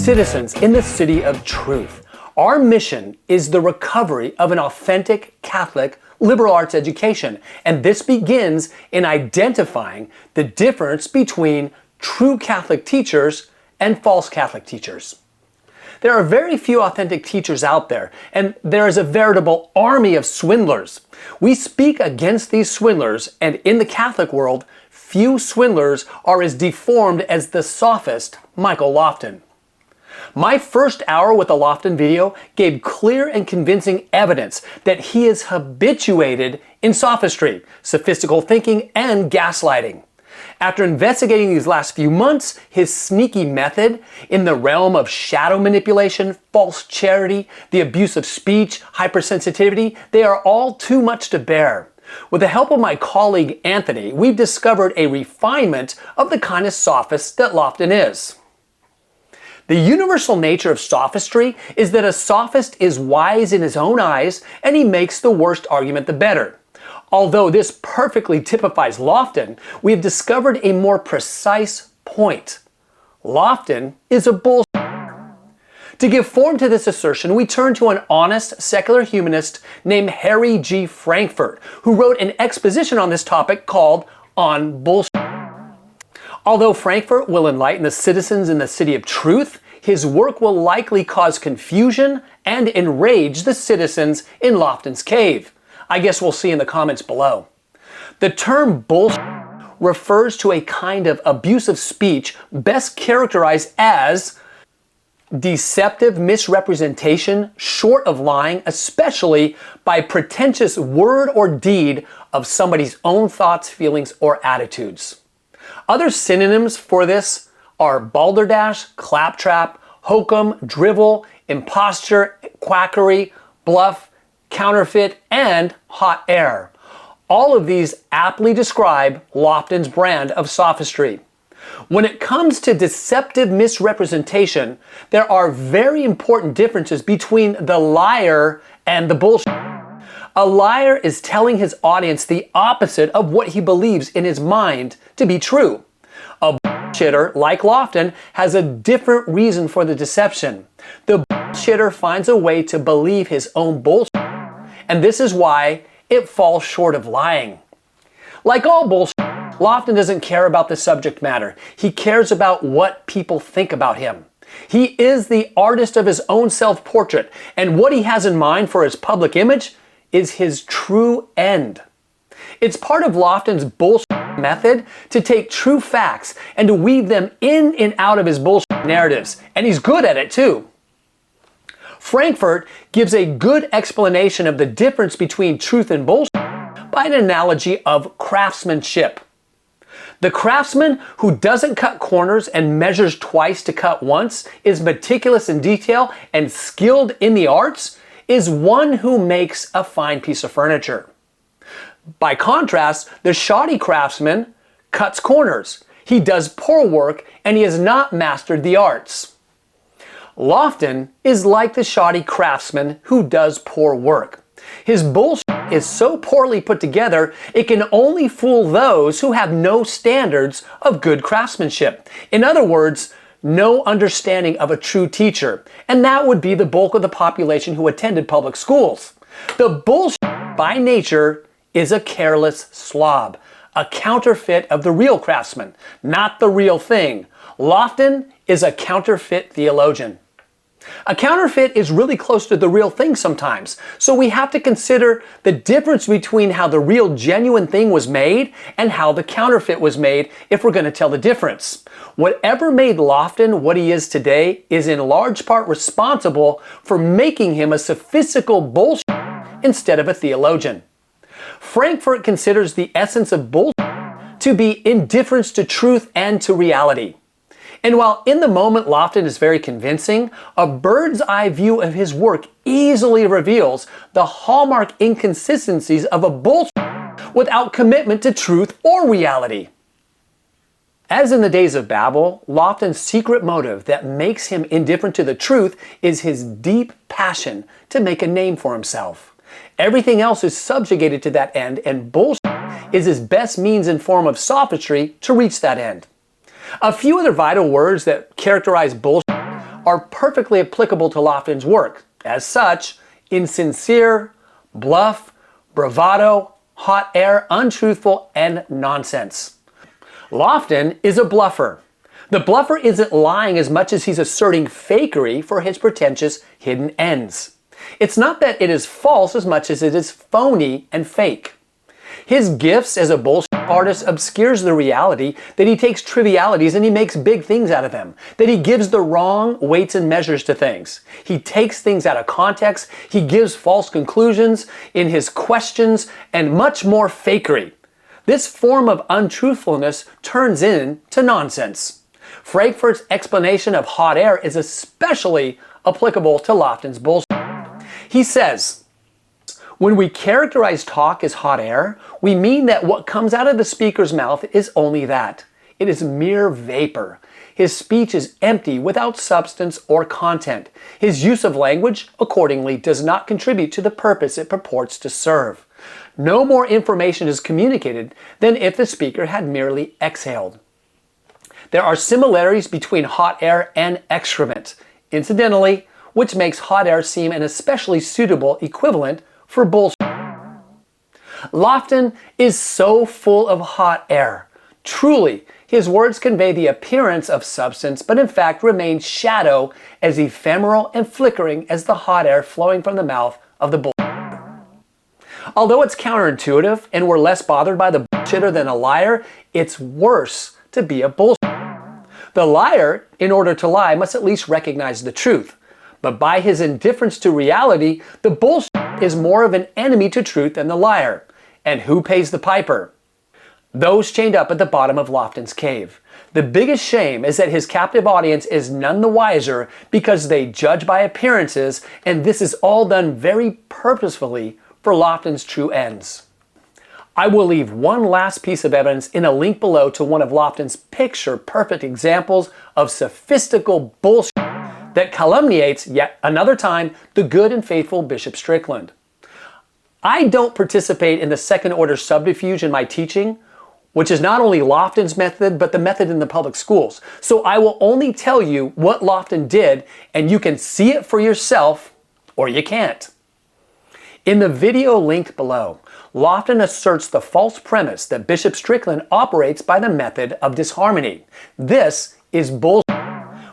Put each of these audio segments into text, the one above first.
citizens in the city of truth. Our mission is the recovery of an authentic Catholic liberal arts education, and this begins in identifying the difference between true Catholic teachers and false Catholic teachers. There are very few authentic teachers out there, and there is a veritable army of swindlers. We speak against these swindlers, and in the Catholic world, few swindlers are as deformed as the sophist Michael Lofton. My first hour with the Lofton video gave clear and convincing evidence that he is habituated in sophistry, sophistical thinking, and gaslighting. After investigating these last few months, his sneaky method in the realm of shadow manipulation, false charity, the abuse of speech, hypersensitivity, they are all too much to bear. With the help of my colleague Anthony, we've discovered a refinement of the kind of sophist that Lofton is. The universal nature of sophistry is that a sophist is wise in his own eyes and he makes the worst argument the better. Although this perfectly typifies Lofton, we have discovered a more precise point. Lofton is a bullshitter. To give form to this assertion, we turn to an honest secular humanist named Harry G. Frankfurt, who wrote an exposition on this topic called On Bullshit. Although Frankfurt will enlighten the citizens in the city of truth, his work will likely cause confusion and enrage the citizens in Lofton's cave. I guess we'll see in the comments below. The term bullshit refers to a kind of abusive speech best characterized as deceptive misrepresentation short of lying, especially by pretentious word or deed of somebody's own thoughts, feelings, or attitudes. Other synonyms for this are balderdash, claptrap, hokum, drivel, imposture, quackery, bluff, counterfeit, and hot air. All of these aptly describe Lofton's brand of sophistry. When it comes to deceptive misrepresentation, there are very important differences between the liar and the bullshit. A liar is telling his audience the opposite of what he believes in his mind to be true. A bullshitter, like Lofton, has a different reason for the deception. The bullshitter finds a way to believe his own bullshit, and this is why it falls short of lying. Like all bullshit, Lofton doesn't care about the subject matter. He cares about what people think about him. He is the artist of his own self-portrait, and what he has in mind for his public image is his true end. It's part of Lofton's bullshit method to take true facts and to weave them in and out of his bullshit narratives, and he's good at it too. Frankfurt gives a good explanation of the difference between truth and bullshit by an analogy of craftsmanship. The craftsman who doesn't cut corners and measures twice to cut once, is meticulous in detail and skilled in the arts, is one who makes a fine piece of furniture. By contrast, the shoddy craftsman cuts corners. He does poor work and he has not mastered the arts. Lofton is like the shoddy craftsman who does poor work. His bullshit is so poorly put together, it can only fool those who have no standards of good craftsmanship. In other words, no understanding of a true teacher, and that would be the bulk of the population who attended public schools. The bullshit by nature is a careless slob, a counterfeit of the real craftsman, not the real thing. Lofton is a counterfeit theologian. A counterfeit is really close to the real thing sometimes, so we have to consider the difference between how the real genuine thing was made and how the counterfeit was made if we're going to tell the difference. Whatever made Lofton what he is today is in large part responsible for making him a sophistical bullshit instead of a theologian. Frankfurt considers the essence of bullshit to be indifference to truth and to reality. And while in the moment Lofton is very convincing, a bird's eye view of his work easily reveals the hallmark inconsistencies of a bullshit without commitment to truth or reality. As in the days of Babel, Lofton's secret motive that makes him indifferent to the truth is his deep passion to make a name for himself. Everything else is subjugated to that end, and bullshit is his best means and form of sophistry to reach that end. A few other vital words that characterize bullshit are perfectly applicable to Lofton's work. As such, insincere, bluff, bravado, hot air, untruthful, and nonsense. Lofton is a bluffer. The bluffer isn't lying as much as he's asserting fakery for his pretentious hidden ends. It's not that it is false as much as it is phony and fake. His gifts as a bullshit artist obscures the reality that he takes trivialities and he makes big things out of them, that he gives the wrong weights and measures to things. He takes things out of context, he gives false conclusions in his questions, and much more fakery. This form of untruthfulness turns into nonsense. Frankfurt's explanation of hot air is especially applicable to Lofton's bullshit. He says, when we characterize talk as hot air, we mean that what comes out of the speaker's mouth is only that. It is mere vapor. His speech is empty, without substance or content. His use of language, accordingly, does not contribute to the purpose it purports to serve. No more information is communicated than if the speaker had merely exhaled. There are similarities between hot air and excrement, incidentally, which makes hot air seem an especially suitable equivalent for bullshit. Lofton is so full of hot air. Truly, his words convey the appearance of substance, but in fact remain shadow, as ephemeral and flickering as the hot air flowing from the mouth of the bullshitter. Although it's counterintuitive and we're less bothered by the bullshitter than a liar, it's worse to be a bullshitter. The liar, in order to lie, must at least recognize the truth. But by his indifference to reality, the bullshitter is more of an enemy to truth than the liar. And who pays the piper? Those chained up at the bottom of Lofton's cave. The biggest shame is that his captive audience is none the wiser because they judge by appearances, and this is all done very purposefully for Lofton's true ends. I will leave one last piece of evidence in a link below to one of Lofton's picture-perfect examples of sophistical bullshit that calumniates yet another time the good and faithful Bishop Strickland. I don't participate in the second-order subterfuge in my teaching, which is not only Lofton's method, but the method in the public schools. So I will only tell you what Lofton did, and you can see it for yourself, or you can't. In the video linked below, Lofton asserts the false premise that Bishop Strickland operates by the method of disharmony. This is bullshit.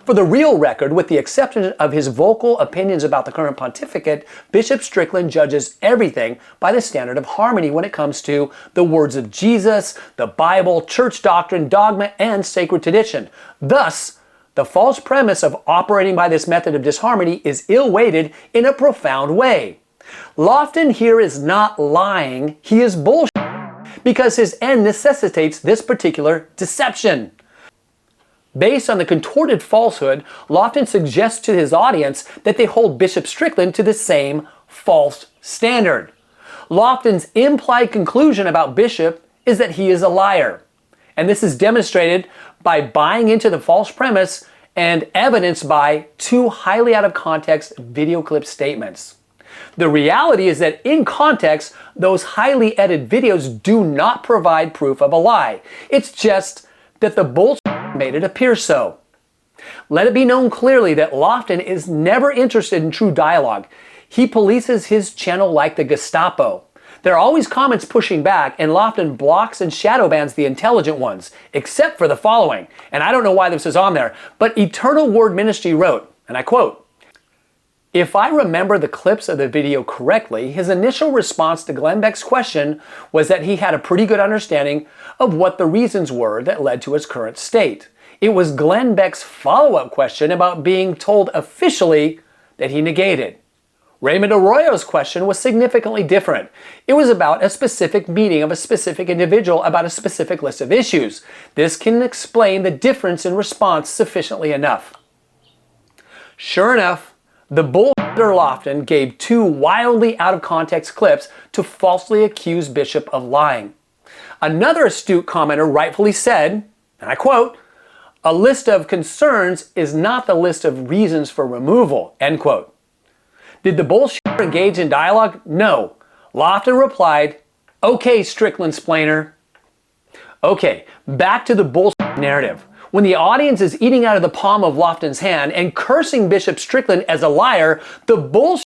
For the real record, with the exception of his vocal opinions about the current pontificate, Bishop Strickland judges everything by the standard of harmony when it comes to the words of Jesus, the Bible, church doctrine, dogma, and sacred tradition. Thus, the false premise of operating by this method of disharmony is ill-weighted in a profound way. Lofton here is not lying, he is bullshit, because his end necessitates this particular deception. Based on the contorted falsehood, Lofton suggests to his audience that they hold Bishop Strickland to the same false standard. Lofton's implied conclusion about Bishop is that he is a liar. And this is demonstrated by buying into the false premise and evidenced by two highly out of context video clip statements. The reality is that in context, those highly edited videos do not provide proof of a lie. It's just that the bullshit made it appear so. Let it be known clearly that Lofton is never interested in true dialogue. He polices his channel like the Gestapo. There are always comments pushing back, and Lofton blocks and shadow bans the intelligent ones, except for the following, and I don't know why this is on there, but Eternal Word Ministry wrote, and I quote, "If I remember the clips of the video correctly, his initial response to Glenn Beck's question was that he had a pretty good understanding of what the reasons were that led to his current state. It was Glenn Beck's follow-up question about being told officially that he negated. Raymond Arroyo's question was significantly different. It was about a specific meeting of a specific individual about a specific list of issues. This can explain the difference in response sufficiently enough." Sure enough, the bullshitter Lofton gave two wildly out-of-context clips to falsely accuse Bishop of lying. Another astute commenter rightfully said, and I quote, "A list of concerns is not the list of reasons for removal," end quote. Did the bullshitter engage in dialogue? No. Lofton replied, "Okay, Strickland-splainer." Okay, back to the bullshit narrative. When the audience is eating out of the palm of Lofton's hand and cursing Bishop Strickland as a liar, the bullshit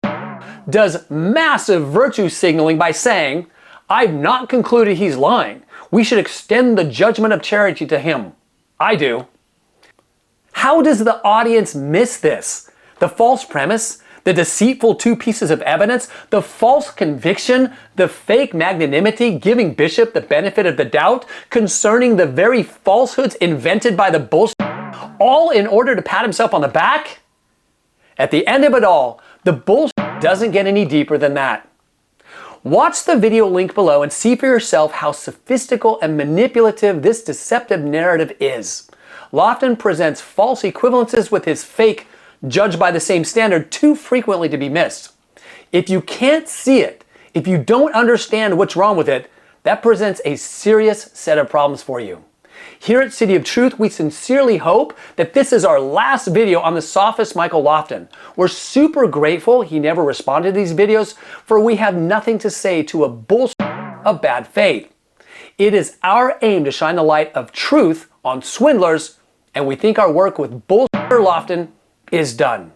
does massive virtue signaling by saying, "I've not concluded he's lying. We should extend the judgment of charity to him." I do. How does the audience miss this? The false premise, the deceitful two pieces of evidence, the false conviction, the fake magnanimity giving Bishop the benefit of the doubt concerning the very falsehoods invented by the bullshit, all in order to pat himself on the back? At the end of it all, the bullshit doesn't get any deeper than that. Watch the video link below and see for yourself how sophistical and manipulative this deceptive narrative is. Lofton presents false equivalences with his fake, judged by the same standard, too frequently to be missed. If you can't see it, if you don't understand what's wrong with it, that presents a serious set of problems for you. Here at City of Truth, we sincerely hope that this is our last video on the sophist Michael Lofton. We're super grateful he never responded to these videos, for we have nothing to say to a bullshit of bad faith. It is our aim to shine the light of truth on swindlers, and we think our work with bullshitter Lofton is done.